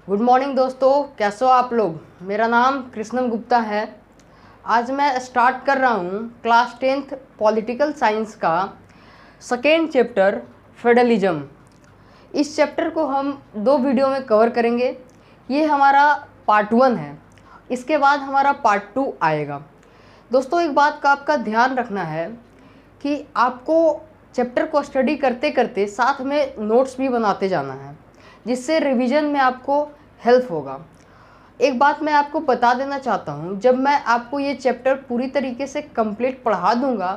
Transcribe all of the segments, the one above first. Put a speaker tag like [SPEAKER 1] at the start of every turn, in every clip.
[SPEAKER 1] Good morning दोस्तों, कैसे हो आप लोग। मेरा नाम कृष्णन गुप्ता है। आज मैं स्टार्ट कर रहा हूँ क्लास 10th पॉलिटिकल साइंस का सेकेंड चैप्टर फेडरलिज्म। इस चैप्टर को हम दो वीडियो में कवर करेंगे। ये हमारा पार्ट 1 है, इसके बाद हमारा पार्ट 2 आएगा। दोस्तों, एक बात का आपका ध्यान रखना है कि आपको चैप्टर को स्टडी करते करते साथ में नोट्स भी बनाते जाना है, जिससे रिवीजन में आपको हेल्प होगा। एक बात मैं आपको बता देना चाहता हूँ, जब मैं आपको ये चैप्टर पूरी तरीके से कंप्लीट पढ़ा दूँगा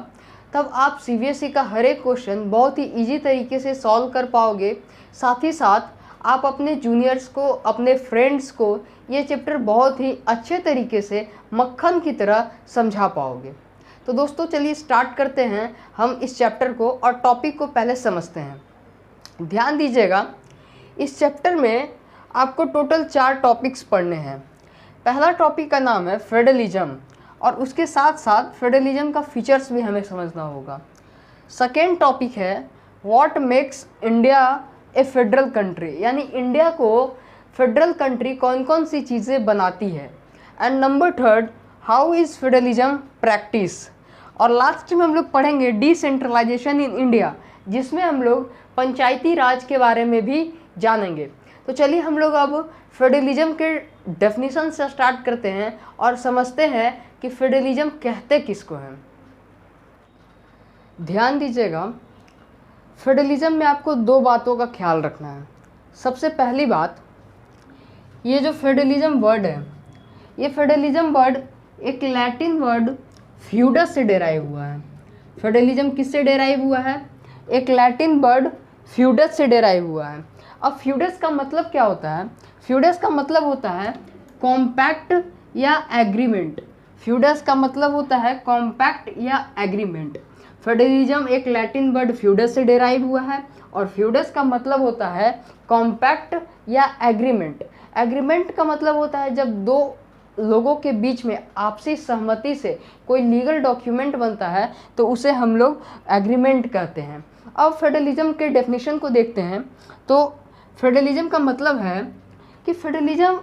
[SPEAKER 1] तब आप सीबीएसई का हर एक क्वेश्चन बहुत ही इजी तरीके से सॉल्व कर पाओगे। साथ ही साथ आप अपने जूनियर्स को, अपने फ्रेंड्स को ये चैप्टर बहुत ही अच्छे तरीके से मक्खन की तरह समझा पाओगे। तो दोस्तों, चलिए स्टार्ट करते हैं हम इस चैप्टर को और टॉपिक को पहले समझते हैं। ध्यान दीजिएगा, इस चैप्टर में आपको टोटल 4 टॉपिक्स पढ़ने हैं। पहला टॉपिक का नाम है फेडरलिज्म और उसके साथ साथ फेडरलिज्म का फीचर्स भी हमें समझना होगा। सेकेंड टॉपिक है what makes India a federal country, यानी इंडिया को फेडरल कंट्री कौन कौन सी चीज़ें बनाती है। And number third, how is federalism practice. और लास्ट में हम लोग पढ़ेंगे डिसेंट्रलाइजेशन इन इंडिया, जिसमें हम लोग पंचायती राज के बारे में भी जानेंगे। तो चलिए हम लोग अब फेडरलिज्म के डेफिनेशन से स्टार्ट करते हैं और समझते हैं कि फेडरलिज्म कहते किसको हैं। ध्यान दीजिएगा, फेडरलिज्म में आपको 2 बातों का ख्याल रखना है। सबसे पहली बात, ये जो फेडरलिज्म वर्ड है, ये फेडरलिज्म वर्ड एक लैटिन वर्ड फ्यूडस से डेराइव हुआ है। फेडरलिज्म किससे डेराइव हुआ है? एक लैटिन वर्ड फ्यूडस से डेराइव हुआ है। अब फ्यूडस का मतलब क्या होता है? फ्यूडस का मतलब होता है कॉम्पैक्ट या एग्रीमेंट। फ्यूडस का मतलब होता है कॉम्पैक्ट या एग्रीमेंट। फेडरलिज्म एक लैटिन वर्ड फ्यूडस से डेराइव हुआ है और फ्यूडस का मतलब होता है कॉम्पैक्ट या एग्रीमेंट। एग्रीमेंट का मतलब होता है जब 2 लोगों के बीच में आपसी सहमति से कोई लीगल डॉक्यूमेंट बनता है तो उसे हम लोग एग्रीमेंट कहते हैं। अब फेडरलिज्म के डेफिनेशन को देखते हैं। तो फेडरलिज्म का मतलब है कि federalism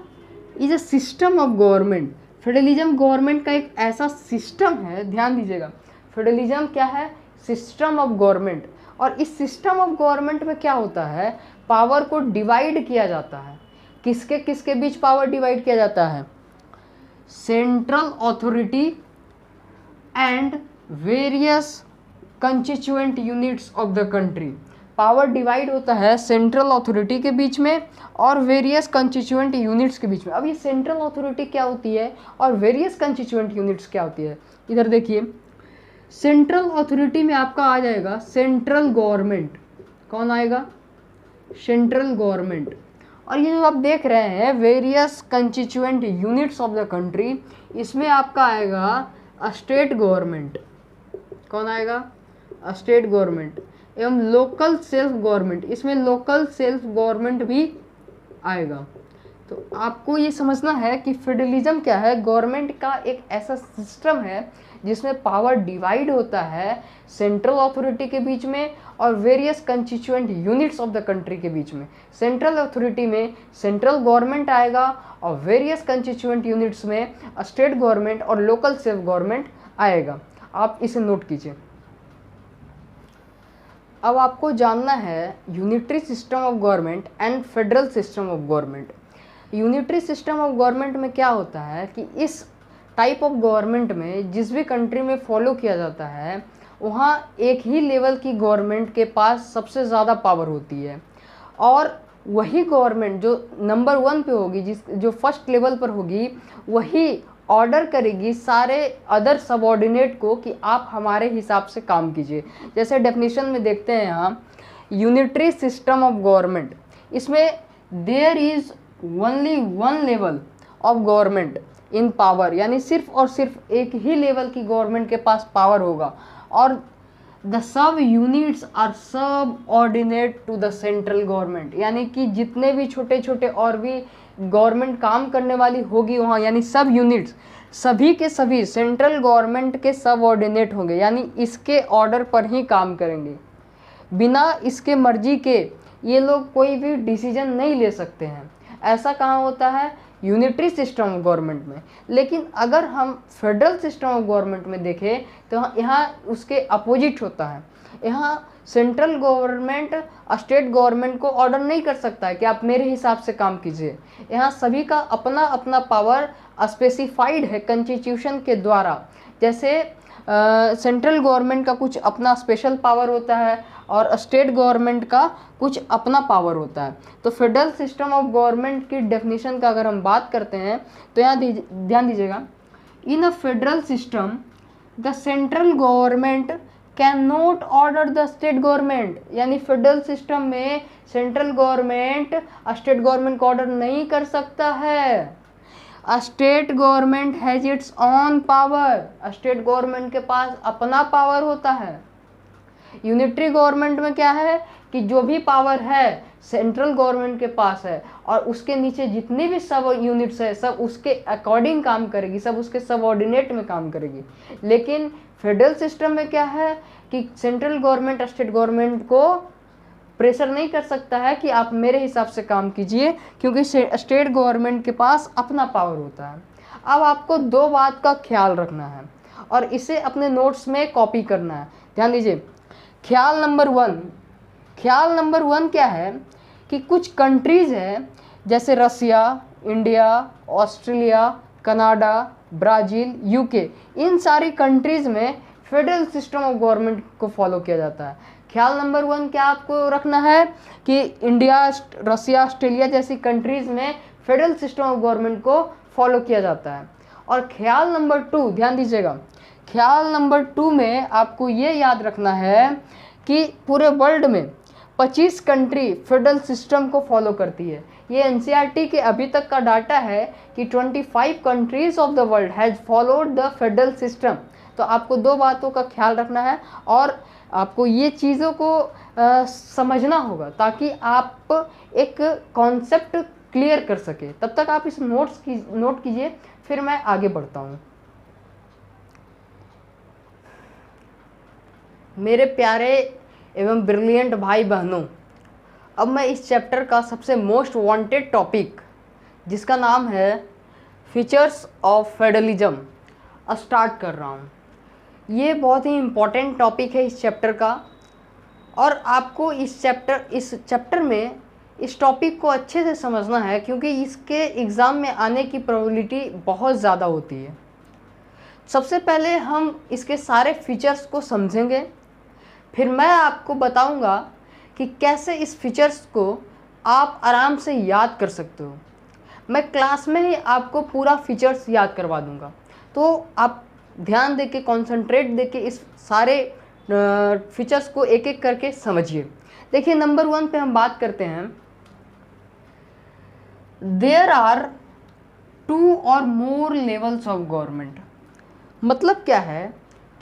[SPEAKER 1] is a system of government. Federalism government का एक ऐसा सिस्टम है। ध्यान दीजिएगा, फेडरलिज्म क्या है? System of government. और इस सिस्टम ऑफ गवर्नमेंट में क्या होता है? पावर को डिवाइड किया जाता है। किसके किसके बीच पावर डिवाइड किया जाता है? Central authority and various constituent units of the country. Power divide होता है सेंट्रल अथॉरिटी के बीच में और वेरियस कंस्टिट्यूएंट यूनिट्स के बीच में। अब ये सेंट्रल अथॉरिटी क्या होती है और वेरियस कंस्टिट्यूएंट यूनिट्स क्या होती है? इधर देखिए, सेंट्रल अथॉरिटी में आपका आ जाएगा सेंट्रल गवर्नमेंट। कौन आएगा? Central government. और ये जो आप देख रहे हैं various constituent units of the country, इसमें आपका आएगा स्टेट गवर्नमेंट। कौन आएगा? State government. एवं लोकल सेल्फ गवर्नमेंट, इसमें लोकल सेल्फ गवर्नमेंट भी आएगा। तो आपको ये समझना है कि फेडरलिज्म क्या है? गवर्नमेंट का एक ऐसा सिस्टम है जिसमें पावर डिवाइड होता है सेंट्रल अथॉरिटी के बीच में और various constituent units of the country के बीच में। सेंट्रल अथॉरिटी में सेंट्रल गवर्नमेंट आएगा और वेरियस कंस्टिट्यूएंट यूनिट्स में स्टेट गवर्नमेंट और लोकल सेल्फ गवर्नमेंट आएगा। आप इसे नोट कीजिए। अब आपको जानना है unitary system of government and federal system of government. Unitary system of government में क्या होता है कि इस टाइप ऑफ गवर्नमेंट में जिस भी कंट्री में फॉलो किया जाता है वहाँ एक ही लेवल की गवर्नमेंट के पास सबसे ज़्यादा पावर होती है और वही गवर्नमेंट जो नंबर 1 पे होगी, जो फर्स्ट लेवल पर होगी, वही ऑर्डर करेगी सारे अदर सबऑर्डिनेट को कि आप हमारे हिसाब से काम कीजिए। जैसे डेफिनेशन में देखते हैं यहाँ, यूनिटरी सिस्टम ऑफ गवर्नमेंट, इसमें there is only 1 level of government in power, यानी सिर्फ और सिर्फ एक ही लेवल की गवर्नमेंट के पास पावर होगा और the sub units are subordinate to the central government, यानी कि जितने भी छोटे छोटे और भी गवर्नमेंट काम करने वाली होगी वहाँ, यानी सब यूनिट्स सभी के सभी सेंट्रल गवर्नमेंट के सब ऑर्डिनेट होंगे, यानी इसके ऑर्डर पर ही काम करेंगे। बिना इसके मर्जी के ये लोग कोई भी डिसीजन नहीं ले सकते हैं। ऐसा कहाँ होता है? यूनिटरी सिस्टम ऑफ गवर्नमेंट में। लेकिन अगर हम फेडरल सिस्टम ऑफ गवर्नमेंट में देखें तो यहाँ उसके अपोजिट होता है। यहाँ सेंट्रल गवर्नमेंट स्टेट गवर्नमेंट को ऑर्डर नहीं कर सकता है कि आप मेरे हिसाब से काम कीजिए। यहाँ सभी का अपना अपना पावर स्पेसिफाइड है कॉन्स्टिट्यूशन के द्वारा। जैसे सेंट्रल गवर्नमेंट का कुछ अपना स्पेशल पावर होता है और स्टेट गवर्नमेंट का कुछ अपना पावर होता है। तो फेडरल सिस्टम ऑफ गवर्नमेंट की डेफिनेशन का अगर हम बात करते हैं तो यहाँ ध्यान दीजिएगा, in a federal system the central government can not order the state government. यानी फेडरल सिस्टम में सेंट्रल गवर्नमेंट स्टेट गवर्नमेंट को ऑर्डर नहीं कर सकता है। State government has its own power. State government के पास अपना पावर होता है। यूनिटरी गवर्नमेंट में क्या है कि जो भी पावर है सेंट्रल गवर्नमेंट के पास है और उसके नीचे जितनी भी सब यूनिट्स है सब उसके अकॉर्डिंग काम करेगी, सब उसके सबऑर्डिनेट में काम करेगी। लेकिन फेडरल सिस्टम में क्या है कि सेंट्रल गवर्नमेंट स्टेट गवर्नमेंट को प्रेशर नहीं कर सकता है कि आप मेरे हिसाब से काम कीजिए, क्योंकि स्टेट गवर्नमेंट के पास अपना पावर होता है। अब आपको दो बात का ख्याल रखना है और इसे अपने नोट्स में कॉपी करना है। ध्यान दीजिए, ख्याल नंबर वन क्या है कि कुछ कंट्रीज़ हैं जैसे Russia, India, Australia, Canada, Brazil, UK, इन सारी कंट्रीज़ में फेडरल सिस्टम ऑफ गवर्नमेंट को फॉलो किया जाता है। ख्याल नंबर वन क्या आपको रखना है कि इंडिया, रसिया, ऑस्ट्रेलिया जैसी कंट्रीज़ में फेडरल सिस्टम ऑफ गवर्नमेंट को फॉलो किया जाता है। और ख्याल नंबर टू, ध्यान दीजिएगा, ख्याल नंबर टू में आपको ये याद रखना है कि पूरे वर्ल्ड में 25 कंट्री फेडरल सिस्टम को फॉलो करती है। ये एनसीईआरटी के अभी तक का डाटा है कि 25 countries of the world has followed the federal system. तो आपको दो बातों का ख्याल रखना है और आपको ये चीज़ों को समझना होगा ताकि आप एक कॉन्सेप्ट क्लियर कर सके। तब तक आप इस नोट कीजिए, फिर मैं आगे बढ़ता हूँ। मेरे प्यारे एवं ब्रिलियंट भाई बहनों, अब मैं इस चैप्टर का सबसे मोस्ट वांटेड टॉपिक जिसका नाम है फीचर्स ऑफ फेडरलिज्म स्टार्ट कर रहा हूँ। ये बहुत ही इम्पॉर्टेंट टॉपिक है इस चैप्टर का और आपको इस चैप्टर में इस टॉपिक को अच्छे से समझना है क्योंकि इसके एग्ज़ाम में आने की प्रोबेबिलिटी बहुत ज़्यादा होती है। सबसे पहले हम इसके सारे फीचर्स को समझेंगे, फिर मैं आपको बताऊंगा कि कैसे इस फीचर्स को आप आराम से याद कर सकते हो। मैं क्लास में ही आपको पूरा फीचर्स याद करवा दूंगा, तो आप ध्यान देके, कंसंट्रेट देके इस सारे फीचर्स को एक एक करके समझिए। देखिए, नंबर वन पे हम बात करते हैं। देयर आर 2 और मोर लेवल्स ऑफ गवर्नमेंट। मतलब क्या है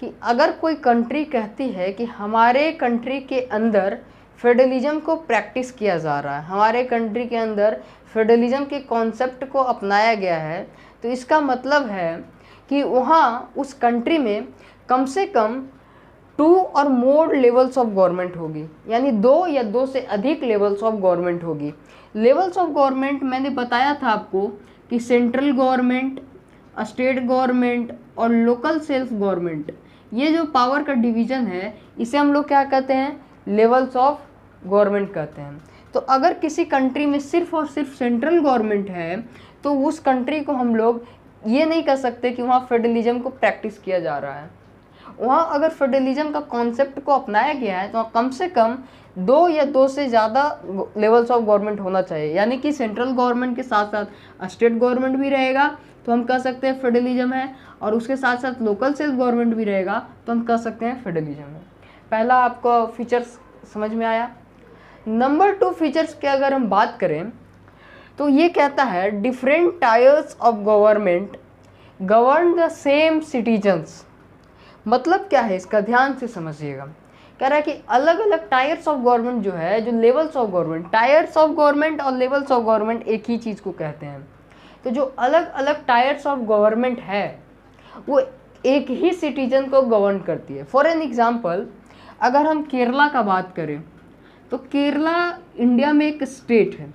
[SPEAKER 1] कि अगर कोई कंट्री कहती है कि हमारे कंट्री के अंदर फेडरलिज्म को प्रैक्टिस किया जा रहा है, हमारे कंट्री के अंदर फेडरलिज्म के कॉन्सेप्ट को अपनाया गया है, तो इसका मतलब है कि वहाँ उस कंट्री में कम से कम 2 और मोर लेवल्स ऑफ गवर्नमेंट होगी, यानी 2 या 2 से अधिक लेवल्स ऑफ गवर्नमेंट होगी। लेवल्स ऑफ गवर्नमेंट मैंने बताया था आपको कि सेंट्रल गवर्नमेंट, स्टेट गवर्नमेंट और लोकल सेल्फ गवर्नमेंट, ये जो पावर का डिवीज़न है इसे हम लोग क्या कहते हैं? लेवल्स ऑफ गवर्नमेंट कहते हैं। तो अगर किसी कंट्री में सिर्फ और सिर्फ सेंट्रल गवर्नमेंट है तो उस कंट्री को हम लोग ये नहीं कह सकते कि वहाँ फेडरलिज्म को प्रैक्टिस किया जा रहा है। वहाँ अगर फेडरलिज्म का कॉन्सेप्ट को अपनाया गया है तो कम से कम 2 या 2 से ज़्यादा लेवल्स ऑफ गवर्नमेंट होना चाहिए, यानी कि सेंट्रल गवर्नमेंट के साथ साथ स्टेट गवर्नमेंट भी रहेगा तो हम कह सकते हैं फेडरलिज्म है, और उसके साथ साथ लोकल सेल्फ गवर्नमेंट भी रहेगा तो हम कह सकते हैं फेडरलिज्म है। पहला आपको फीचर्स समझ में आया। नंबर 2 फीचर्स की अगर हम बात करें तो ये कहता है different tyres of government govern the same citizens. मतलब क्या है इसका, ध्यान से समझिएगा। कह रहा है कि अलग अलग टायर्स ऑफ गवर्नमेंट जो है, जो levels of government, tyres of government और लेवल्स ऑफ गवर्नमेंट एक ही चीज़ को कहते हैं। तो जो अलग अलग टायर्स ऑफ गवर्नमेंट है वो एक ही सिटीजन को गवर्न करती है। फॉर एन एग्जाम्पल, अगर हम केरला का बात करें तो केरला इंडिया में एक स्टेट है।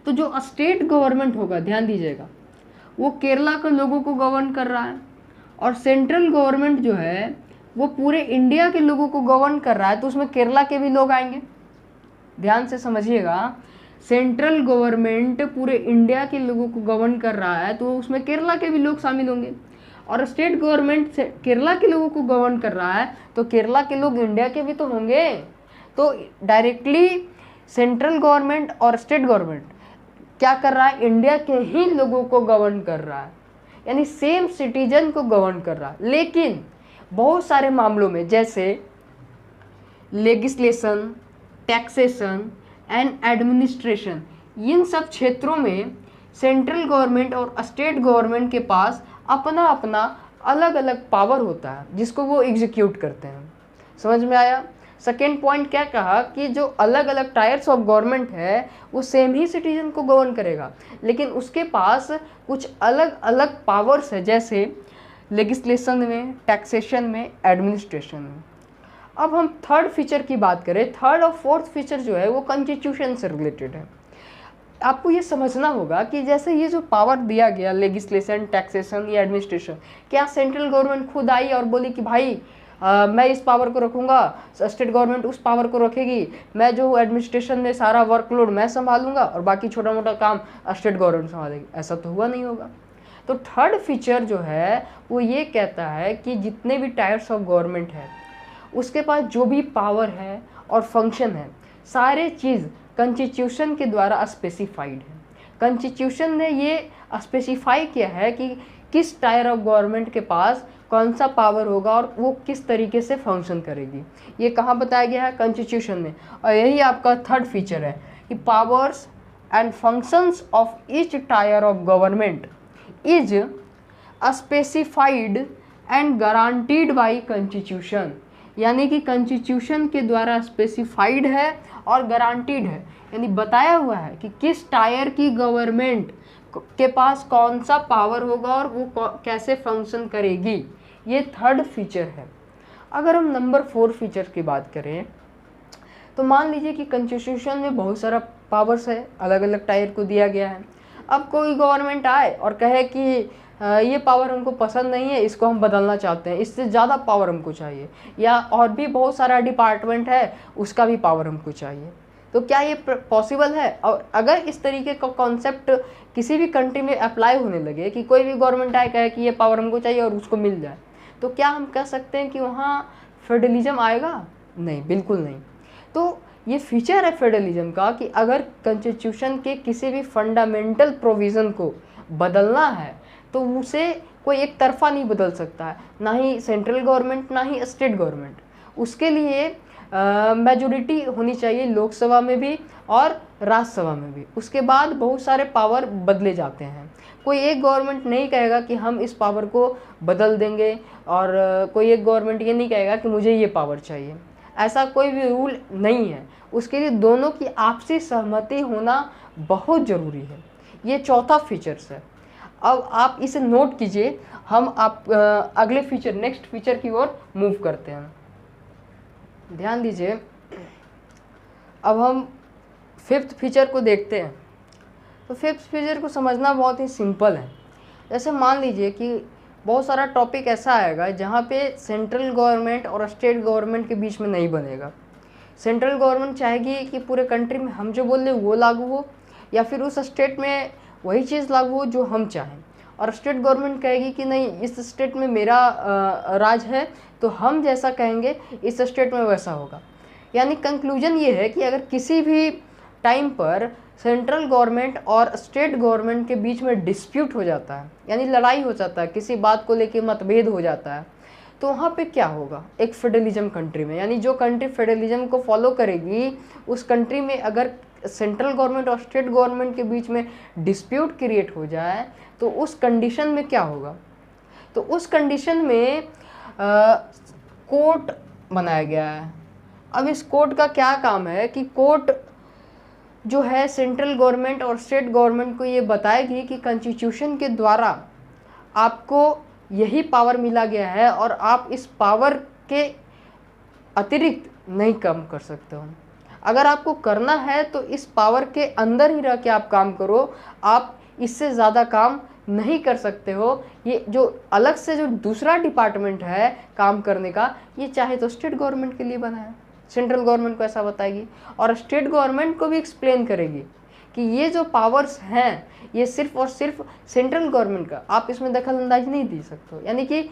[SPEAKER 1] तो जो स्टेट गवर्नमेंट होगा, ध्यान दीजिएगा, वो केरला के लोगों को गवर्न कर रहा है, और सेंट्रल गवर्नमेंट जो है वो पूरे इंडिया के लोगों को गवर्न कर रहा है, तो उसमें केरला के भी लोग आएंगे। ध्यान से समझिएगा, सेंट्रल गवर्नमेंट पूरे इंडिया के लोगों को गवर्न कर रहा है, तो उसमें केरला के भी लोग शामिल होंगे। और स्टेट गवर्नमेंट केरला के लोगों को गवर्न कर रहा है, तो केरला के लोग इंडिया के भी तो होंगे। तो डायरेक्टली सेंट्रल गवर्नमेंट और स्टेट गवर्नमेंट क्या कर रहा है, इंडिया के ही लोगों को गवर्न कर रहा है, यानी सेम सिटीजन को गवर्न कर रहा है। लेकिन बहुत सारे मामलों में, जैसे लेगिस्लेशन, टैक्सेशन एंड एडमिनिस्ट्रेशन, इन सब क्षेत्रों में सेंट्रल गवर्नमेंट और स्टेट गवर्नमेंट के पास अपना अपना अलग अलग पावर होता है, जिसको वो एग्जीक्यूट करते हैं। समझ में आया? सेकेंड पॉइंट क्या कहा कि जो अलग अलग टायर्स ऑफ गवर्नमेंट है वो सेम ही सिटीजन को गवर्न करेगा, लेकिन उसके पास कुछ अलग अलग पावर्स है, जैसे लेगिस्लेशन में, टैक्सेशन में, एडमिनिस्ट्रेशन में। अब हम थर्ड फीचर की बात करें, थर्ड और फोर्थ फीचर जो है वो कॉन्स्टिट्यूशन से रिलेटेड है। आपको ये समझना होगा कि जैसे ये जो पावर दिया गया, लेगिस्लेशन, टैक्सेशन या एडमिनिस्ट्रेशन, क्या सेंट्रल गवर्नमेंट खुद आई और बोली कि भाई मैं इस पावर को रखूँगा, स्टेट गवर्नमेंट उस पावर को रखेगी, मैं जो एडमिनिस्ट्रेशन में सारा वर्कलोड मैं संभालूंगा और बाकी छोटा मोटा काम स्टेट गवर्नमेंट संभालेगी? ऐसा तो हुआ नहीं होगा। तो थर्ड फीचर जो है वो ये कहता है कि जितने भी टायर्स ऑफ गवर्नमेंट है उसके पास जो भी पावर है और फंक्शन है, सारे चीज़ कॉन्स्टिट्यूशन के द्वारा स्पेसिफाइड है। कॉन्स्टिट्यूशन ने ये स्पेसिफाई किया है कि किस टायर ऑफ गवर्नमेंट के पास कौन सा पावर होगा और वो किस तरीके से फंक्शन करेगी, ये कहाँ बताया गया है? कॉन्स्टिट्यूशन में। और यही आपका थर्ड फीचर है कि powers and functions of each tyre of government is specified and guaranteed by constitution, यानी कि कॉन्स्टिट्यूशन के द्वारा स्पेसिफाइड है और गारंटीड है, यानी बताया हुआ है कि किस टायर की गवर्नमेंट के पास कौन सा पावर होगा और वो कैसे फंक्शन करेगी। ये थर्ड फीचर है। अगर हम नंबर 4 फीचर की बात करें तो मान लीजिए कि कॉन्स्टिट्यूशन में बहुत सारा पावर्स है, अलग अलग टायर को दिया गया है। अब कोई गवर्नमेंट आए और कहे कि ये पावर हमको पसंद नहीं है, इसको हम बदलना चाहते हैं, इससे ज़्यादा पावर हमको चाहिए, या और भी बहुत सारा डिपार्टमेंट है उसका भी पावर हमको चाहिए, तो क्या ये पॉसिबल है? और अगर इस तरीके का कॉन्सेप्ट किसी भी कंट्री में अप्लाई होने लगे कि कोई भी गवर्नमेंट आए कहे कि ये पावर हमको चाहिए और उसको मिल जाए, तो क्या हम कह सकते हैं कि वहाँ फेडरलिज्म आएगा? नहीं, बिल्कुल नहीं। तो ये फीचर है फेडरलिज्म का कि अगर कॉन्स्टिट्यूशन के किसी भी फंडामेंटल प्रोविज़न को बदलना है तो उसे कोई एक तरफा नहीं बदल सकता है, ना ही सेंट्रल गवर्नमेंट ना ही स्टेट गवर्नमेंट। उसके लिए मेजॉरिटी होनी चाहिए लोकसभा में भी और राज्यसभा में भी। उसके बाद बहुत सारे पावर बदले जाते हैं। कोई एक गवर्नमेंट नहीं कहेगा कि हम इस पावर को बदल देंगे, और कोई एक गवर्नमेंट ये नहीं कहेगा कि मुझे ये पावर चाहिए। ऐसा कोई भी रूल नहीं है। उसके लिए दोनों की आपसी सहमति होना बहुत ज़रूरी है। ये चौथा फीचर्स है। अब आप इसे नोट कीजिए। हम अगले फीचर, नेक्स्ट फीचर की ओर मूव करते हैं। ध्यान दीजिए, अब हम फिफ्थ फीचर को देखते हैं। तो फिफ्थ फीचर को समझना बहुत ही सिंपल है। जैसे मान लीजिए कि बहुत सारा टॉपिक ऐसा आएगा जहाँ पे सेंट्रल गवर्नमेंट और स्टेट गवर्नमेंट के बीच में नहीं बनेगा। सेंट्रल गवर्नमेंट चाहेगी कि पूरे कंट्री में हम जो बोल रहे वो लागू हो, या फिर उस स्टेट में वही चीज़ लागू हो जो हम चाहें, और स्टेट गवर्नमेंट कहेगी कि नहीं, इस स्टेट में मेरा राज है तो हम जैसा कहेंगे इस स्टेट में वैसा होगा। यानी कंक्लूजन ये है कि अगर किसी भी टाइम पर सेंट्रल गवर्नमेंट और स्टेट गवर्नमेंट के बीच में डिस्प्यूट हो जाता है, यानी लड़ाई हो जाता है, किसी बात को लेके मतभेद हो जाता है, तो वहाँ पे क्या होगा एक फेडरलिज्म कंट्री में, यानी जो कंट्री फेडरलिज्म को फॉलो करेगी उस कंट्री में अगर सेंट्रल गवर्नमेंट और स्टेट गवर्नमेंट के बीच में डिस्प्यूट क्रिएट हो जाए तो उस कंडीशन में क्या होगा? तो उस कंडीशन में कोर्ट बनाया गया है। अब इस कोर्ट का क्या काम है कि कोर्ट जो है सेंट्रल गवर्नमेंट और स्टेट गवर्नमेंट को ये बताएगी कि कॉन्स्टिट्यूशन के द्वारा आपको यही पावर मिला गया है और आप इस पावर के अतिरिक्त नहीं कम कर सकते हो। अगर आपको करना है तो इस पावर के अंदर ही रह के आप काम करो, आप इससे ज़्यादा काम नहीं कर सकते हो। ये जो अलग से जो दूसरा डिपार्टमेंट है काम करने का, ये चाहे तो स्टेट गवर्नमेंट के लिए बना है, सेंट्रल गवर्नमेंट को ऐसा बताएगी और स्टेट गवर्नमेंट को भी एक्सप्लेन करेगी कि ये जो पावर्स हैं ये सिर्फ और सिर्फ सेंट्रल गवर्नमेंट का, आप इसमें दखल अंदाजी नहीं दे सकते हो। यानी कि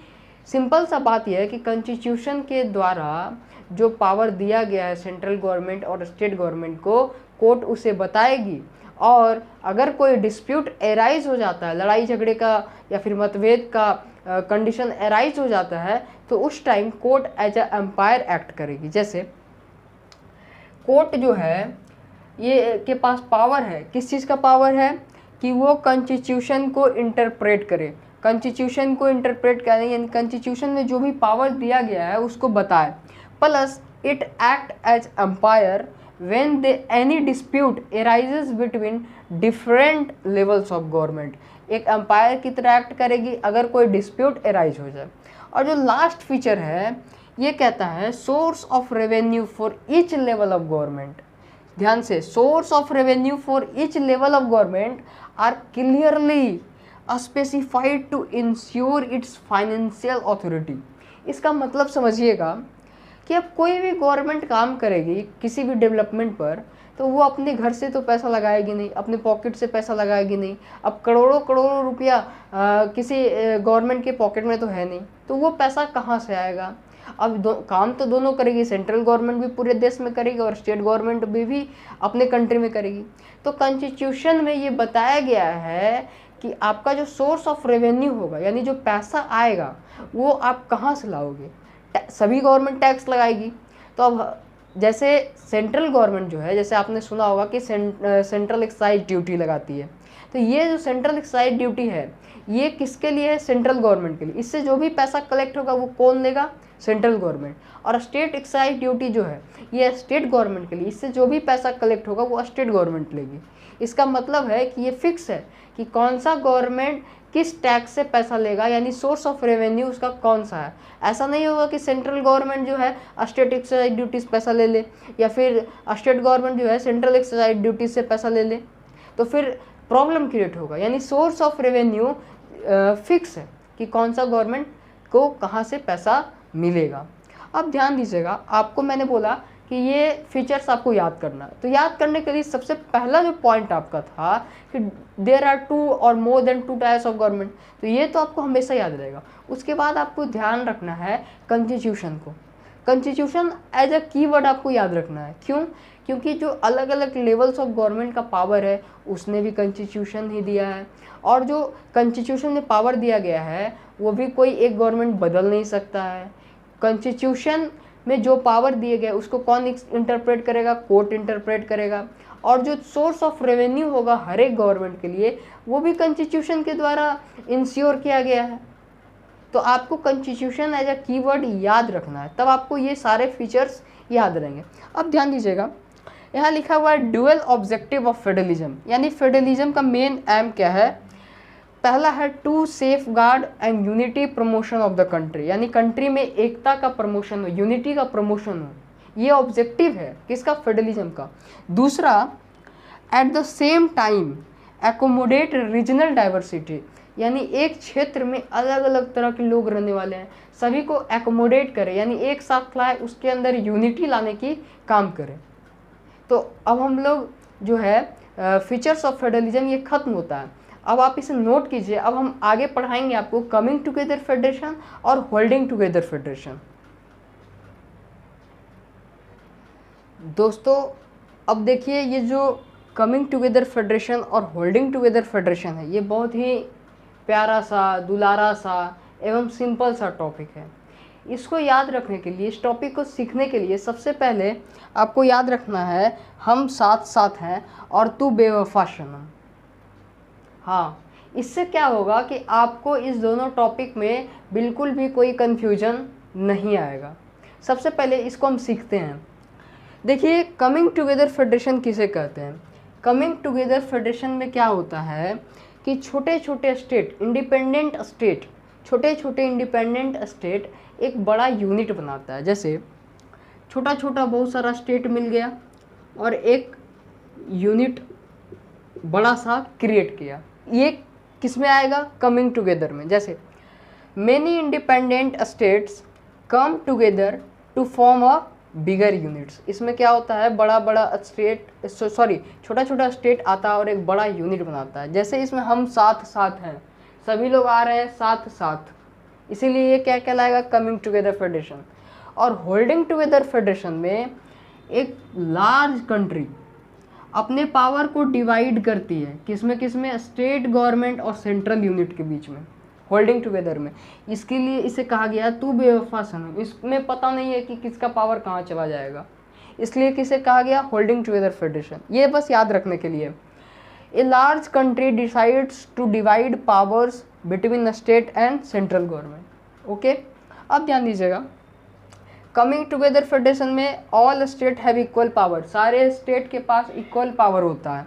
[SPEAKER 1] सिंपल सा बात यह है कि कॉन्स्टिट्यूशन के द्वारा जो पावर दिया गया है सेंट्रल गवर्नमेंट और स्टेट गवर्नमेंट को, कोर्ट उसे बताएगी और अगर कोई डिस्प्यूट एराइज हो जाता है, लड़ाई झगड़े का या फिर मतभेद का कंडीशन एराइज हो जाता है, तो उस time court as a umpire act करेगी। जैसे कोर्ट जो है ये के पास पावर है, किस चीज़ का पावर है कि वो कॉन्स्टिट्यूशन को इंटरप्रेट करे, कॉन्स्टिट्यूशन को इंटरप्रेट करें, यानी कॉन्स्टिट्यूशन में जो भी पावर दिया गया है उसको बताए, plus it act as umpire when they any dispute arises between different levels of government। एक एम्पायर की तरह एक्ट करेगी अगर कोई डिस्प्यूट एराइज हो जाए। और जो लास्ट फीचर है ये कहता है source of revenue for each level of government. ध्यान से, source of revenue for each level of government are clearly specified to ensure its financial authority. इसका मतलब समझिएगा कि अब कोई भी गवर्नमेंट काम करेगी किसी भी डेवलपमेंट पर, तो वो अपने घर से तो पैसा लगाएगी नहीं, अपने पॉकेट से पैसा लगाएगी नहीं। अब करोड़ों करोड़ों रुपया किसी गवर्नमेंट के पॉकेट में तो है नहीं, तो वो पैसा कहाँ से आएगा। अब काम तो दोनों करेगी, सेंट्रल गवर्नमेंट भी पूरे देश में करेगी और स्टेट गवर्नमेंट भी अपने कंट्री में करेगी। तो कॉन्स्टिट्यूशन में ये बताया गया है कि आपका जो सोर्स ऑफ रेवेन्यू होगा, यानी जो पैसा आएगा, वो आप कहाँ से लाओगे। सभी गवर्नमेंट टैक्स लगाएगी। तो अब जैसे सेंट्रल गवर्नमेंट जो है, जैसे आपने सुना होगा कि सेंट्रल एक्साइज ड्यूटी लगाती है, तो ये जो सेंट्रल एक्साइज ड्यूटी है ये किसके लिए है, सेंट्रल गवर्नमेंट के लिए। इससे जो भी पैसा कलेक्ट होगा वो कौन लेगा, सेंट्रल गवर्नमेंट। और स्टेट एक्साइज ड्यूटी जो है ये स्टेट गवर्नमेंट के लिए, इससे जो भी पैसा कलेक्ट होगा वो स्टेट गवर्नमेंट लेगी। इसका मतलब है कि ये फिक्स है कि कौन सा गवर्नमेंट किस टैक्स से पैसा लेगा, यानी सोर्स ऑफ रेवेन्यू उसका कौन सा है। ऐसा नहीं होगा कि सेंट्रल गवर्नमेंट जो है स्टेट एक्साइज ड्यूटी से पैसा ले ले, या फिर स्टेट गवर्नमेंट जो है सेंट्रल एक्साइज ड्यूटी से पैसा ले ले, तो फिर प्रॉब्लम क्रिएट होगा। यानी सोर्स ऑफ रेवेन्यू फिक्स है कि कौन सा गवर्नमेंट को कहाँ से पैसा मिलेगा। अब ध्यान दीजिएगा, आपको मैंने बोला कि ये फीचर्स आपको याद करना है, तो याद करने के लिए सबसे पहला जो पॉइंट आपका था कि देयर आर 2 और more than 2 types of government, तो ये तो आपको हमेशा याद रहेगा। उसके बाद आपको ध्यान रखना है कॉन्स्टिट्यूशन को। कॉन्स्टिट्यूशन एज अ कीवर्ड आपको याद रखना है। क्यों? क्योंकि जो अलग अलग लेवल्स ऑफ गवर्नमेंट का पावर है उसने भी कॉन्स्टिट्यूशन ही दिया है, और जो कॉन्स्टिट्यूशन में पावर दिया गया है वो भी कोई एक गवर्नमेंट बदल नहीं सकता है। कॉन्स्टिट्यूशन में जो पावर दिए गए उसको कौन इंटरप्रेट करेगा, कोर्ट इंटरप्रेट करेगा। और जो सोर्स ऑफ रेवेन्यू होगा हर एक गवर्नमेंट के लिए वो भी कॉन्स्टिट्यूशन के द्वारा इंश्योर किया गया है। तो आपको कॉन्स्टिट्यूशन एज अ कीवर्ड याद रखना है, तब आपको ये सारे फीचर्स याद रहेंगे। अब ध्यान दीजिएगा, यहाँ लिखा हुआ है ड्यूअल ऑब्जेक्टिव ऑफ फेडरलिज्म, यानी फेडरलिज्म का मेन एम क्या है। पहला है to safeguard and unity promotion of the country, यानी कंट्री में एकता का प्रमोशन हो, यूनिटी का प्रमोशन हो, ये ऑब्जेक्टिव है किसका, फेडरलिज्म का। दूसरा, at the same time accommodate regional diversity, यानी एक क्षेत्र में अलग अलग तरह के लोग रहने वाले हैं, सभी को एकोमोडेट करे, यानी एक साथ लाए, उसके अंदर यूनिटी लाने की काम करे। तो अब हम लोग जो है फीचर्स ऑफ फेडरलिज्म ये खत्म होता है। अब आप इसे नोट कीजिए, अब हम आगे पढ़ाएंगे आपको कमिंग टुगेदर फेडरेशन और होल्डिंग टुगेदर फेडरेशन। दोस्तों अब देखिए, ये जो कमिंग टुगेदर फेडरेशन और होल्डिंग टुगेदर फेडरेशन है ये बहुत ही प्यारा सा, दुलारा सा एवं सिंपल सा टॉपिक है। इसको याद रखने के लिए, इस टॉपिक को सीखने के लिए सबसे पहले आपको याद रखना है हम साथ साथ हैं और तू बेवफा सनम। हाँ, इससे क्या होगा कि आपको इस दोनों टॉपिक में बिल्कुल भी कोई कन्फ्यूजन नहीं आएगा। सबसे पहले इसको हम सीखते हैं। देखिए, कमिंग टुगेदर फेडरेशन किसे कहते हैं। कमिंग टुगेदर फेडरेशन में क्या होता है कि छोटे छोटे स्टेट, इंडिपेंडेंट स्टेट, छोटे छोटे इंडिपेंडेंट स्टेट एक बड़ा यूनिट बनाता है। जैसे छोटा छोटा बहुत सारा स्टेट मिल गया, और एक यूनिट बड़ा सा क्रिएट किया। ये किस में आएगा? कमिंग टुगेदर में। जैसे many independent states come together to form a bigger units. इसमें क्या होता है, बड़ा बड़ा स्टेट, सॉरी छोटा छोटा स्टेट आता है और एक बड़ा यूनिट बनाता है। जैसे इसमें हम साथ साथ हैं, सभी लोग आ रहे हैं साथ साथ, इसीलिए ये क्या कहलाएगा? Coming together federation. और होल्डिंग टुगेदर फेडरेशन में एक लार्ज कंट्री अपने पावर को डिवाइड करती है, किसमें किसमें? स्टेट गवर्नमेंट और सेंट्रल यूनिट के बीच में, होल्डिंग टुगेदर में। इसके लिए इसे कहा गया तू बेवफा सनम। इसमें पता नहीं है कि किसका पावर कहाँ चला जाएगा, इसलिए किसे कहा गया? Holding together federation. ये बस याद रखने के लिए। A large country decides to divide powers between state and central government. Okay, अब ध्यान दीजिएगा, कमिंग टुगेदर फेडरेशन में all state have equal power. सारे स्टेट के पास इक्वल पावर होता है।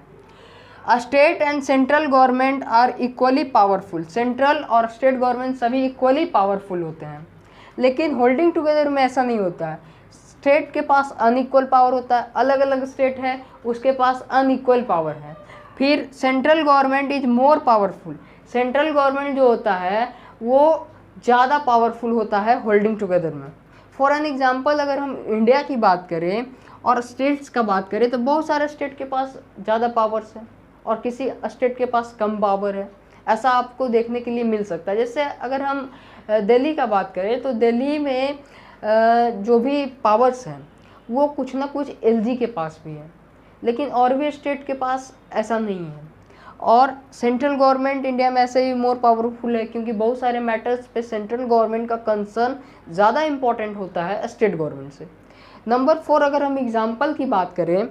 [SPEAKER 1] A state and central government are equally powerful. Central और स्टेट गवर्नमेंट सभी इक्वली पावरफुल होते हैं। लेकिन होल्डिंग टुगेदर में ऐसा नहीं होता है। स्टेट के पास अनइक्वल पावर होता है, अलग अलग स्टेट है उसके पास अनइक्वल पावर है। फिर central government is more powerful. Central government जो होता है वो ज़्यादा पावरफुल होता है होल्डिंग टुगेदर में। फॉर एन एग्जाम्पल, अगर हम इंडिया की बात करें और स्टेट्स का बात करें तो बहुत सारे स्टेट के पास ज़्यादा पावर्स है और किसी स्टेट के पास कम पावर है। ऐसा आपको देखने के लिए मिल सकता है। जैसे अगर हम दिल्ली का बात करें तो दिल्ली में जो भी पावर्स हैं वो कुछ ना कुछ एलजी के पास भी है, लेकिन और भी स्टेट के पास ऐसा नहीं है। और सेंट्रल गवर्नमेंट इंडिया में ऐसे ही मोर पावरफुल है, क्योंकि बहुत सारे मैटर्स पे सेंट्रल गवर्नमेंट का कंसर्न ज़्यादा इंपॉर्टेंट होता है स्टेट गवर्नमेंट से। नंबर 4, अगर हम एग्जाम्पल की बात करें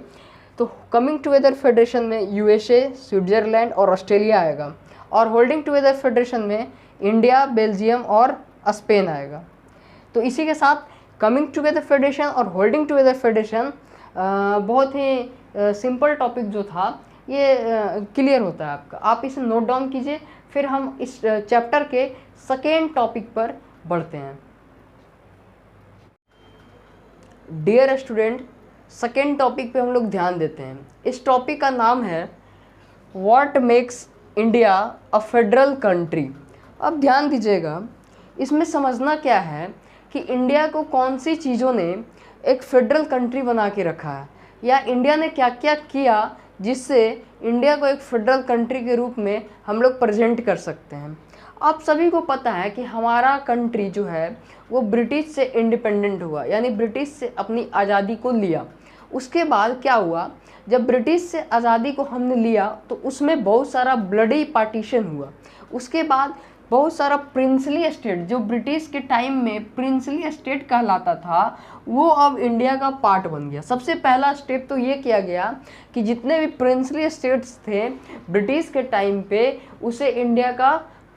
[SPEAKER 1] तो कमिंग टुगेदर फेडरेशन में यूएसए, स्विट्जरलैंड और ऑस्ट्रेलिया आएगा। और होल्डिंग टुगेदर फेडरेशन में इंडिया, बेल्जियम और स्पेन आएगा। तो इसी के साथ कमिंग टुगेदर फेडरेशन और होल्डिंग टुगेदर फेडरेशन बहुत ही सिंपल टॉपिक जो था ये क्लियर होता है आपका। आप इसे नोट डाउन कीजिए, फिर हम इस चैप्टर के सेकेंड टॉपिक पर बढ़ते हैं। डियर स्टूडेंट, सेकेंड टॉपिक पे हम लोग ध्यान देते हैं। इस टॉपिक का नाम है what makes India a federal country. अब ध्यान दीजिएगा, इसमें समझना क्या है कि इंडिया को कौन सी चीज़ों ने एक फेडरल कंट्री बना के रखा है, या इंडिया ने क्या क्या किया जिससे इंडिया को एक फेडरल कंट्री के रूप में हम लोग प्रेजेंट कर सकते हैं। आप सभी को पता है कि हमारा कंट्री जो है वो ब्रिटिश से इंडिपेंडेंट हुआ, यानी ब्रिटिश से अपनी आज़ादी को लिया। उसके बाद क्या हुआ, जब ब्रिटिश से आज़ादी को हमने लिया तो उसमें बहुत सारा ब्लडी पार्टीशन हुआ। उसके बाद बहुत सारा प्रिंसली स्टेट, जो ब्रिटिश के टाइम में प्रिंसली स्टेट कहलाता था, वो अब इंडिया का पार्ट बन गया। सबसे पहला स्टेप तो ये किया गया कि जितने भी प्रिंसली स्टेट्स थे ब्रिटिश के टाइम पे, उसे इंडिया का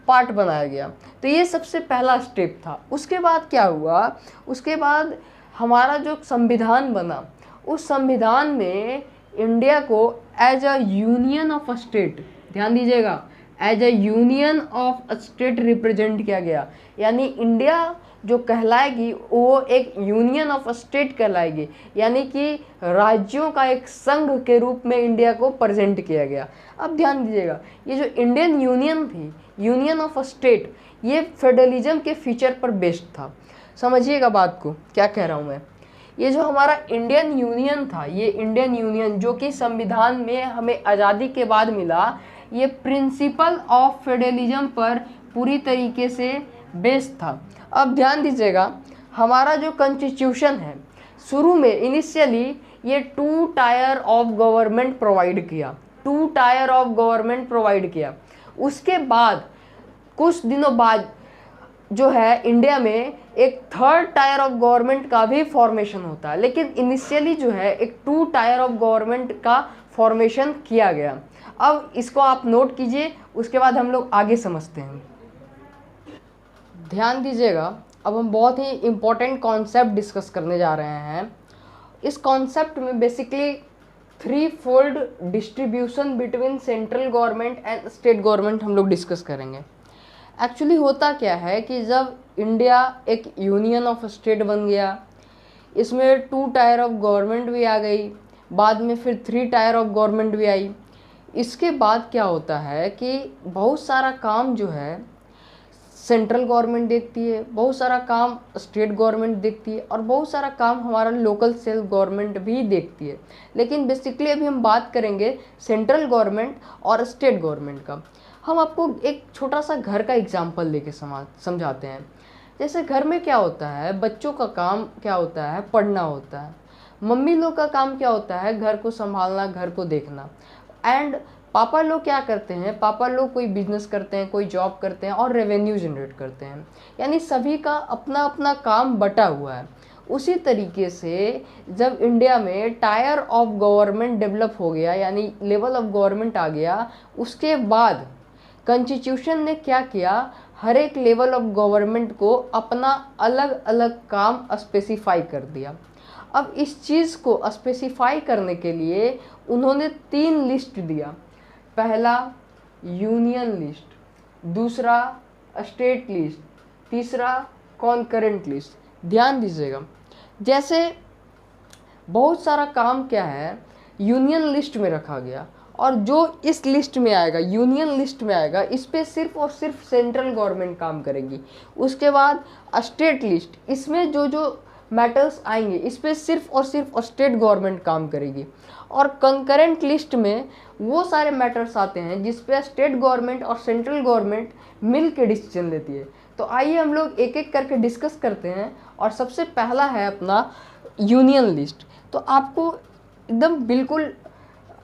[SPEAKER 1] पार्ट बनाया गया। तो ये सबसे पहला स्टेप था। उसके बाद क्या हुआ, उसके बाद हमारा जो संविधान बना, उस संविधान में इंडिया को as a union of state, ध्यान दीजिएगा, as a union of state represent किया गया। यानी इंडिया जो कहलाएगी वो एक यूनियन ऑफ स्टेट कहलाएगी, यानी कि राज्यों का एक संघ के रूप में इंडिया को प्रेजेंट किया गया। अब ध्यान दीजिएगा, ये जो इंडियन यूनियन थी, यूनियन ऑफ स्टेट, ये फेडरलिज्म के फीचर पर बेस्ड था। समझिएगा बात को, क्या कह रहा हूँ मैं। ये जो हमारा इंडियन यूनियन था, ये इंडियन यूनियन जो कि संविधान में हमें आज़ादी के बाद मिला, ये प्रिंसिपल ऑफ फेडरलिज्म पर पूरी तरीके से बेस्ड था। अब ध्यान दीजिएगा, हमारा जो कॉन्स्टिट्यूशन है, शुरू में इनिशियली ये 2 टायर ऑफ गवर्नमेंट प्रोवाइड किया, 2 टायर ऑफ गवर्नमेंट प्रोवाइड किया। उसके बाद कुछ दिनों बाद जो है इंडिया में एक 3rd टायर ऑफ गवर्नमेंट का भी फॉर्मेशन होता है, लेकिन इनिशियली जो है एक 2 टायर ऑफ गवर्नमेंट का फॉर्मेशन किया गया। अब इसको आप नोट कीजिए, उसके बाद हम लोग आगे समझते हैं। ध्यान दीजिएगा, अब हम बहुत ही इम्पोर्टेंट कॉन्सेप्ट डिस्कस करने जा रहे हैं। इस कॉन्सेप्ट में basically 3-fold distribution between central government and state government हम लोग डिस्कस करेंगे। एक्चुअली होता क्या है कि जब इंडिया एक यूनियन ऑफ स्टेट बन गया, इसमें 2 टायर ऑफ गवर्नमेंट भी आ गई, बाद में फिर 3 टायर ऑफ गवर्नमेंट भी आई। इसके बाद क्या होता है कि बहुत सारा काम जो है सेंट्रल गवर्नमेंट देखती है, बहुत सारा काम स्टेट गवर्नमेंट देखती है, और बहुत सारा काम हमारा लोकल सेल्फ गवर्नमेंट भी देखती है। लेकिन बेसिकली अभी हम बात करेंगे सेंट्रल गवर्नमेंट और स्टेट गवर्नमेंट का। हम आपको एक छोटा सा घर का एग्जांपल लेके समझाते हैं। जैसे घर में क्या होता है, बच्चों का काम क्या होता है, पढ़ना होता है। मम्मी लोग का काम क्या होता है, घर को संभालना, घर को देखना। एंड पापा लोग क्या करते हैं, पापा लोग कोई बिजनेस करते हैं, कोई जॉब करते हैं और रेवेन्यू जनरेट करते हैं। यानी सभी का अपना अपना काम बटा हुआ है। उसी तरीके से जब इंडिया में टायर ऑफ गवर्नमेंट डेवलप हो गया, यानी लेवल ऑफ गवर्नमेंट आ गया, उसके बाद कॉन्स्टिट्यूशन ने क्या किया, हर एक लेवल ऑफ गवर्नमेंट को अपना अलग अलग काम स्पेसिफाई कर दिया। अब इस चीज़ को स्पेसिफाई करने के लिए उन्होंने 3 लिस्ट दिया। पहला यूनियन लिस्ट, दूसरा स्टेट लिस्ट, तीसरा कॉन्करेंट लिस्ट। ध्यान दीजिएगा, जैसे बहुत सारा काम क्या है यूनियन लिस्ट में रखा गया, और जो इस लिस्ट में आएगा, यूनियन लिस्ट में आएगा, इस पे सिर्फ और सिर्फ सेंट्रल गवर्नमेंट काम करेगी। उसके बाद स्टेट लिस्ट, इसमें जो जो मैटर्स आएंगे इस पे सिर्फ और सिर्फ स्टेट गवर्नमेंट काम करेगी। और कंकरेंट लिस्ट में वो सारे मैटर्स आते हैं जिस पे स्टेट गवर्नमेंट और सेंट्रल गवर्नमेंट मिल के डिसीजन लेती है। तो आइए हम लोग एक एक करके डिस्कस करते हैं। और सबसे पहला है अपना यूनियन लिस्ट। तो आपको एकदम बिल्कुल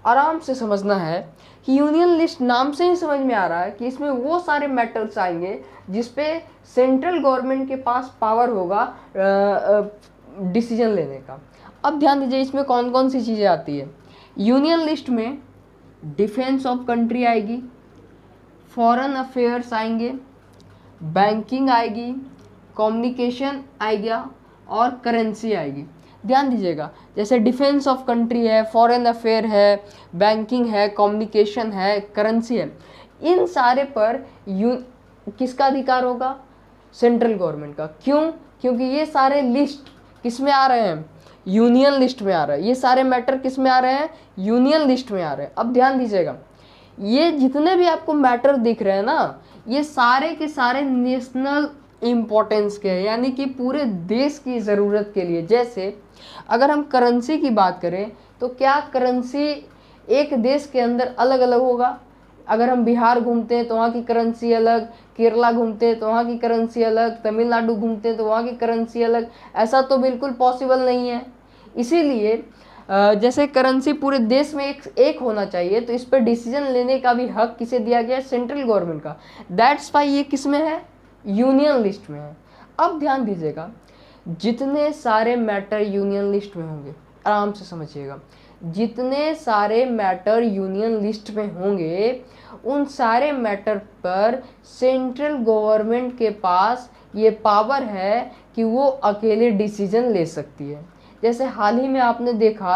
[SPEAKER 1] आराम से समझना है कि यूनियन लिस्ट नाम से ही समझ में आ रहा है कि इसमें वो सारे मैटर्स आएंगे जिस पे सेंट्रल गवर्नमेंट के पास पावर होगा डिसीजन लेने का। अब ध्यान दीजिए इसमें कौन कौन सी चीज़ें आती है। यूनियन लिस्ट में डिफेंस ऑफ कंट्री आएगी, फॉरेन अफेयर्स आएंगे, बैंकिंग आएगी, कम्युनिकेशन आएगा और करेंसी आएगी। ध्यान दीजिएगा, जैसे डिफेंस ऑफ कंट्री है, फॉरेन अफेयर है, बैंकिंग है, कम्युनिकेशन है, करेंसी है, इन सारे पर किसका अधिकार होगा, सेंट्रल गवर्नमेंट का। क्यों? क्योंकि ये सारे लिस्ट किस में आ रहे हैं, यूनियन लिस्ट में आ रहे हैं। ये सारे मैटर किस में आ रहे हैं, यूनियन लिस्ट में आ रहे हैं। अब ध्यान दीजिएगा, ये जितने भी आपको मैटर दिख रहे हैं ना, ये सारे के सारे नेशनल इम्पोर्टेंस के हैं, यानी कि पूरे देश की ज़रूरत के लिए। जैसे अगर हम करेंसी की बात करें तो क्या करेंसी एक देश के अंदर अलग अलग होगा? अगर हम बिहार घूमते हैं तो वहाँ की करेंसी अलग, केरला घूमते हैं तो वहाँ की करेंसी अलग, तमिलनाडु घूमते हैं तो वहाँ की करेंसी अलग, ऐसा तो बिल्कुल पॉसिबल नहीं है। इसीलिए जैसे करेंसी पूरे देश में एक होना चाहिए, तो इस पर डिसीजन लेने का भी हक किसे दिया गया है, सेंट्रल गवर्नमेंट का। दैट्स वाई ये किस में है, यूनियन लिस्ट में है। अब ध्यान दीजिएगा, जितने सारे मैटर यूनियन लिस्ट में होंगे, आराम से समझिएगा, जितने सारे मैटर यूनियन लिस्ट में होंगे उन सारे मैटर पर सेंट्रल गवर्नमेंट के पास ये पावर है कि वो अकेले डिसीजन ले सकती है। जैसे हाल ही में आपने देखा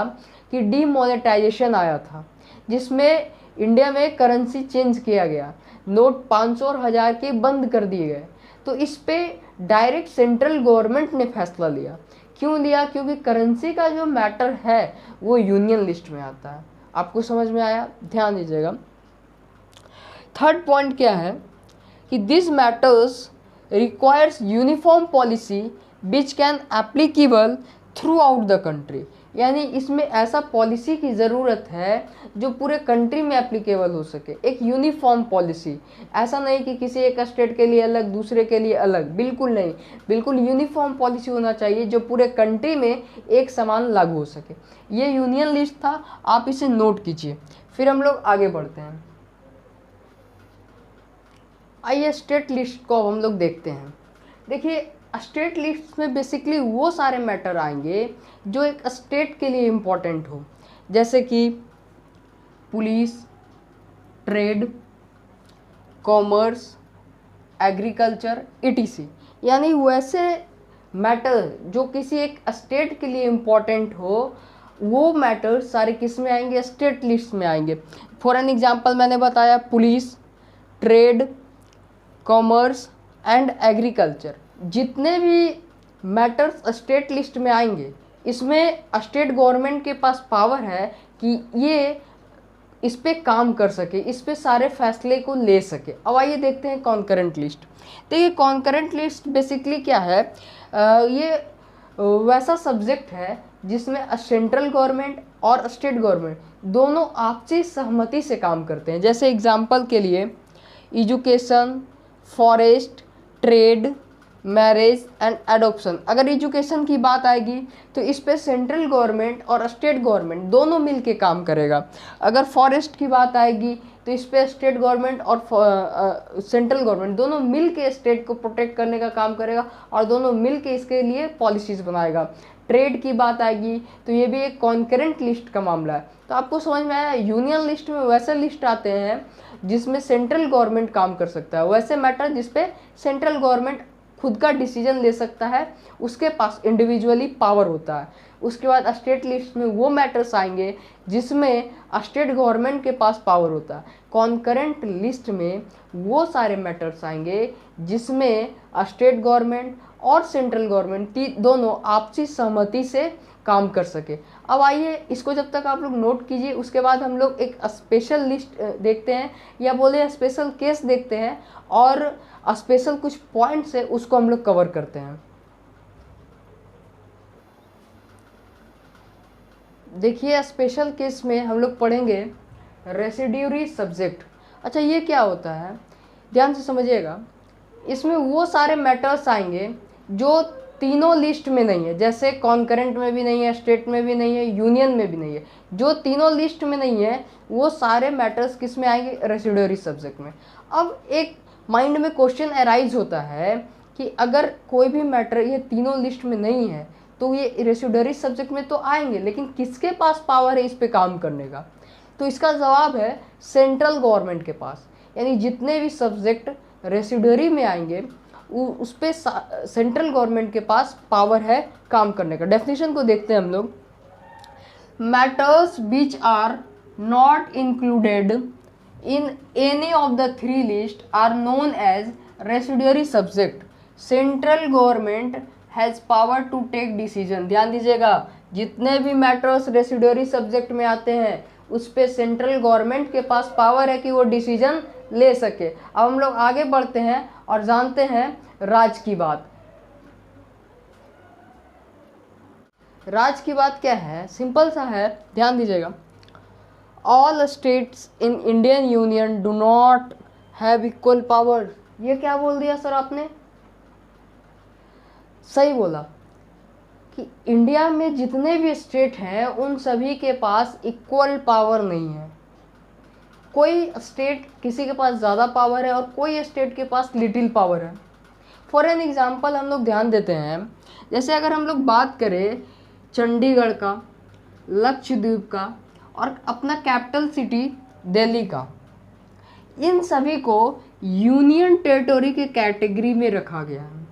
[SPEAKER 1] कि डीमोनेटाइजेशन आया था, जिसमें इंडिया में करेंसी चेंज किया गया, नोट 500 और 1000 के बंद कर दिए गए। तो इस पे डायरेक्ट सेंट्रल गवर्नमेंट ने फैसला लिया। क्यों लिया? क्योंकि करेंसी का जो मैटर है वो यूनियन लिस्ट में आता है। आपको समझ में आया? ध्यान दीजिएगा। थर्ड पॉइंट क्या है कि this matters requires uniform policy which can applicable through out the country. यानी इसमें ऐसा पॉलिसी की ज़रूरत है जो पूरे कंट्री में एप्लीकेबल हो सके, एक यूनिफॉर्म पॉलिसी। ऐसा नहीं कि किसी एक स्टेट के लिए अलग, दूसरे के लिए अलग, बिल्कुल नहीं, बिल्कुल यूनिफॉर्म पॉलिसी होना चाहिए जो पूरे कंट्री में एक समान लागू हो सके। ये यूनियन लिस्ट था, आप इसे नोट कीजिए। फिर हम लोग आगे बढ़ते हैं। आइए स्टेट लिस्ट को हम लोग देखते हैं। देखिए, स्टेट लिस्ट में बेसिकली वो सारे मैटर आएंगे जो एक स्टेट के लिए इम्पोर्टेंट हो, जैसे कि police, trade, commerce, agriculture, etc। यानी वैसे मैटर जो किसी एक स्टेट के लिए इम्पोर्टेंट हो, वो मैटर सारे किस में आएंगे, स्टेट लिस्ट में आएंगे। फॉर एन एग्जांपल मैंने बताया police, trade, commerce and agriculture. जितने भी मैटर्स स्टेट लिस्ट में आएंगे इसमें स्टेट गवर्नमेंट के पास पावर है कि ये इस पे काम कर सके, इस पे सारे फैसले को ले सके। अब आइए देखते हैं कॉन्करेंट लिस्ट। देखिए कॉन्करेंट लिस्ट बेसिकली क्या है, ये वैसा सब्जेक्ट है जिसमें सेंट्रल गवर्नमेंट और स्टेट गवर्नमेंट दोनों आपसी सहमति से काम करते हैं। जैसे एग्जांपल के लिए education, forest, trade, marriage and adoption. अगर एजुकेशन की बात आएगी तो इस पे सेंट्रल गवर्नमेंट और स्टेट गवर्नमेंट दोनों मिल के काम करेगा। अगर फॉरेस्ट की बात आएगी तो इस पे स्टेट गवर्नमेंट और सेंट्रल गवर्नमेंट दोनों मिल के स्टेट को प्रोटेक्ट करने का काम करेगा और दोनों मिल के इसके लिए पॉलिसीज़ बनाएगा। ट्रेड की बात आएगी तो ये भी एक कॉन्करेंट लिस्ट का मामला है। तो आपको समझ में आया, यूनियन लिस्ट में वैसे लिस्ट आते हैं जिसमें सेंट्रल गवर्नमेंट काम कर सकता है, वैसे मैटर जिसपे सेंट्रल गवर्नमेंट खुद का डिसीजन ले सकता है, उसके पास इंडिविजुअली पावर होता है। उसके बाद स्टेट लिस्ट में वो मैटर्स आएंगे जिसमें स्टेट गवर्नमेंट के पास पावर होता है। कॉन्करेंट लिस्ट में वो सारे मैटर्स आएंगे जिसमें स्टेट गवर्नमेंट और सेंट्रल गवर्नमेंट दोनों आपसी सहमति से काम कर सके। अब आइए इसको जब तक आप लोग नोट कीजिए, उसके बाद हम लोग एक स्पेशल लिस्ट देखते हैं या बोले स्पेशल केस देखते हैं और स्पेशल कुछ पॉइंट्स है उसको हम लोग कवर करते हैं। देखिए स्पेशल केस में हम लोग पढ़ेंगे रेसिड्यूरी सब्जेक्ट। अच्छा ये क्या होता है, ध्यान से समझिएगा। इसमें वो सारे मैटर्स आएंगे जो तीनों लिस्ट में नहीं है, जैसे कॉन्करेंट में भी नहीं है, स्टेट में भी नहीं है, यूनियन में भी नहीं है। जो तीनों लिस्ट में नहीं है वो सारे मैटर्स किस में आएंगे, रेसिड्यूरी सब्जेक्ट में। अब एक माइंड में क्वेश्चन अराइज होता है कि अगर कोई भी मैटर ये तीनों लिस्ट में नहीं है तो ये रेसिड्यूरी सब्जेक्ट में तो आएंगे, लेकिन किसके पास पावर है इस पे काम करने का? तो इसका जवाब है सेंट्रल गवर्नमेंट के पास। यानी जितने भी सब्जेक्ट रेसिड्यूरी में आएंगे उस पे सेंट्रल गवर्नमेंट के पास पावर है काम करने का। डेफिनेशन को देखते हैं हम लोग। Matters which are not included in any of the three lists are known as residuary subject. Central government has power to take decision. ध्यान दीजिएगा, जितने भी मैटर्स रेसिड्यूरी सब्जेक्ट में आते हैं उस पे सेंट्रल गवर्नमेंट के पास पावर है कि वो डिसीजन ले सके। अब हम लोग आगे बढ़ते हैं और जानते हैं राज की बात। राज की बात क्या है, सिंपल सा है, ध्यान दीजिएगा। All states in Indian Union do not have equal power। ये क्या बोल दिया सर आपने? सही बोला कि इंडिया में जितने भी स्टेट हैं उन सभी के पास इक्वल पावर नहीं है। कोई स्टेट किसी के पास ज़्यादा पावर है और कोई स्टेट के पास लिटिल पावर है। फॉर एन एग्जाम्पल हम लोग ध्यान देते हैं, जैसे अगर हम लोग बात करें चंडीगढ़ का, लक्षद्वीप का और अपना कैपिटल सिटी दिल्ली का, इन सभी को यूनियन टेरिटरी के कैटेगरी में रखा गया है।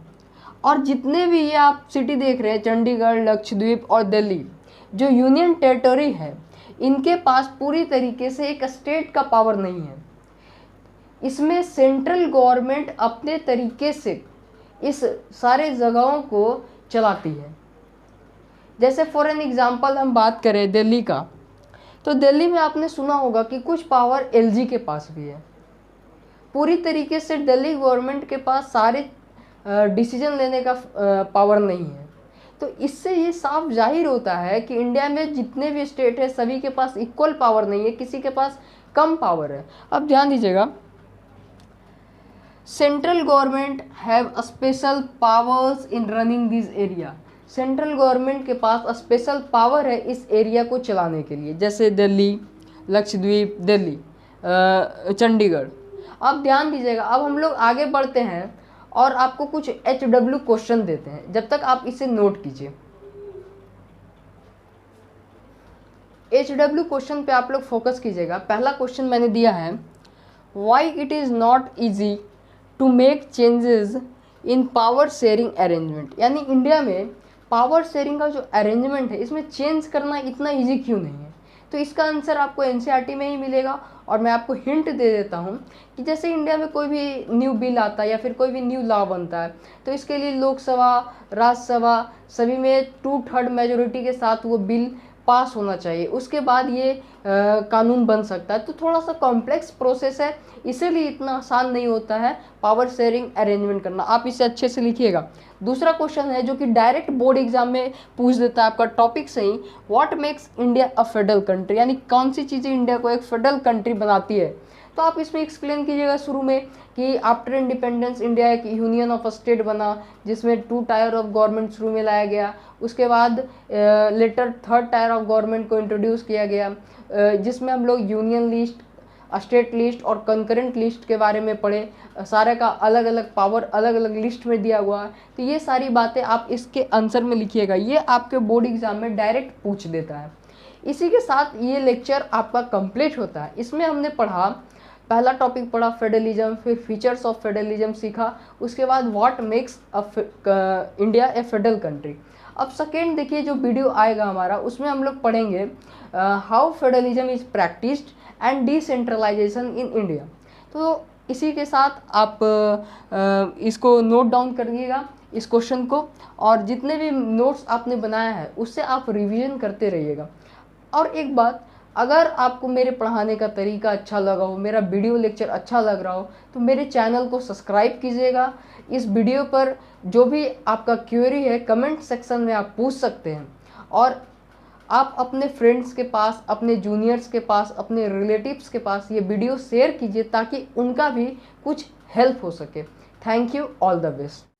[SPEAKER 1] और जितने भी ये आप सिटी देख रहे हैं, चंडीगढ़, लक्षद्वीप और दिल्ली, जो यूनियन टेरिटरी है, इनके पास पूरी तरीके से एक स्टेट का पावर नहीं है। इसमें सेंट्रल गवर्नमेंट अपने तरीके से इस सारे जगहों को चलाती है। जैसे फॉर एन एग्जांपल हम बात करें दिल्ली का, तो दिल्ली में आपने सुना होगा कि कुछ पावर एलजी के पास भी है। पूरी तरीके से दिल्ली गवर्नमेंट के पास सारे डिसीजन लेने का पावर नहीं है। तो इससे ये साफ जाहिर होता है कि इंडिया में जितने भी स्टेट है सभी के पास इक्वल पावर नहीं है, किसी के पास कम पावर है। अब ध्यान दीजिएगा, central government have special powers in running this area. Central government के पास स्पेशल पावर है इस एरिया को चलाने के लिए, जैसे दिल्ली, लक्षद्वीप, दिल्ली, चंडीगढ़। अब ध्यान दीजिएगा, अब हम लोग आगे बढ़ते हैं और आपको कुछ HW क्वेश्चन देते हैं, जब तक आप इसे नोट कीजिए। HW क्वेश्चन पे आप लोग फोकस कीजिएगा। पहला क्वेश्चन मैंने दिया है, why it is not easy to make changes in power sharing arrangement. यानी इंडिया में पावर शेयरिंग का जो अरेंजमेंट है इसमें चेंज करना इतना इजी क्यों नहीं है? तो इसका आंसर आपको NCERT में ही मिलेगा और मैं आपको हिंट दे देता हूँ कि जैसे इंडिया में कोई भी न्यू बिल आता है या फिर कोई भी न्यू लॉ बनता है, तो इसके लिए लोकसभा, राज्यसभा सभी में 2/3 मेजोरिटी के साथ वो बिल पास होना चाहिए, उसके बाद ये कानून बन सकता है। तो थोड़ा सा कॉम्प्लेक्स प्रोसेस है, इसीलिए इतना आसान नहीं होता है पावर शेयरिंग अरेंजमेंट करना। आप इसे अच्छे से लिखिएगा। दूसरा क्वेश्चन है जो कि डायरेक्ट बोर्ड एग्जाम में पूछ देता है आपका टॉपिक से ही, what makes India a federal country, यानी कौन सी चीज़ें इंडिया को एक फेडरल कंट्री बनाती है। तो आप इसमें एक्सप्लेन कीजिएगा शुरू में कि आफ्टर इंडिपेंडेंस इंडिया एक यूनियन ऑफ स्टेट बना जिसमें 2 टायर ऑफ गवर्नमेंट शुरू में लाया गया, उसके बाद later 3rd tier of government को इंट्रोड्यूस किया गया, जिसमें हम लोग यूनियन लिस्ट, स्टेट लिस्ट और कंकरेंट लिस्ट के बारे में पढ़े, सारे का अलग अलग पावर अलग अलग लिस्ट में दिया हुआ है। तो ये सारी बातें आप इसके आंसर में लिखिएगा, ये आपके बोर्ड एग्जाम में डायरेक्ट पूछ देता है। इसी के साथ ये लेक्चर आपका कंप्लीट होता है। इसमें हमने पढ़ा, पहला टॉपिक पढ़ा फेडरलिज्म, फिर फीचर्स ऑफ फेडरलिज्म सीखा, उसके बाद what makes India a federal country. अब सेकेंड देखिए जो वीडियो आएगा हमारा, उसमें हम लोग पढ़ेंगे how federalism is practised and decentralisation in India. तो इसी के साथ आप इसको नोट डाउन करिएगा इस क्वेश्चन को, और जितने भी नोट्स आपने बनाया है उससे आप रिवीजन करते रहिएगा। और एक बात, अगर आपको मेरे पढ़ाने का तरीका अच्छा लगा हो, मेरा वीडियो लेक्चर अच्छा लग रहा हो, तो मेरे चैनल को सब्सक्राइब कीजिएगा। इस वीडियो पर जो भी आपका क्वेरी है कमेंट सेक्शन में आप पूछ सकते हैं, और आप अपने फ्रेंड्स के पास, अपने जूनियर्स के पास, अपने रिलेटिव्स के पास ये वीडियो शेयर कीजिए ताकि उनका भी कुछ हेल्प हो सके। Thank you, all the best.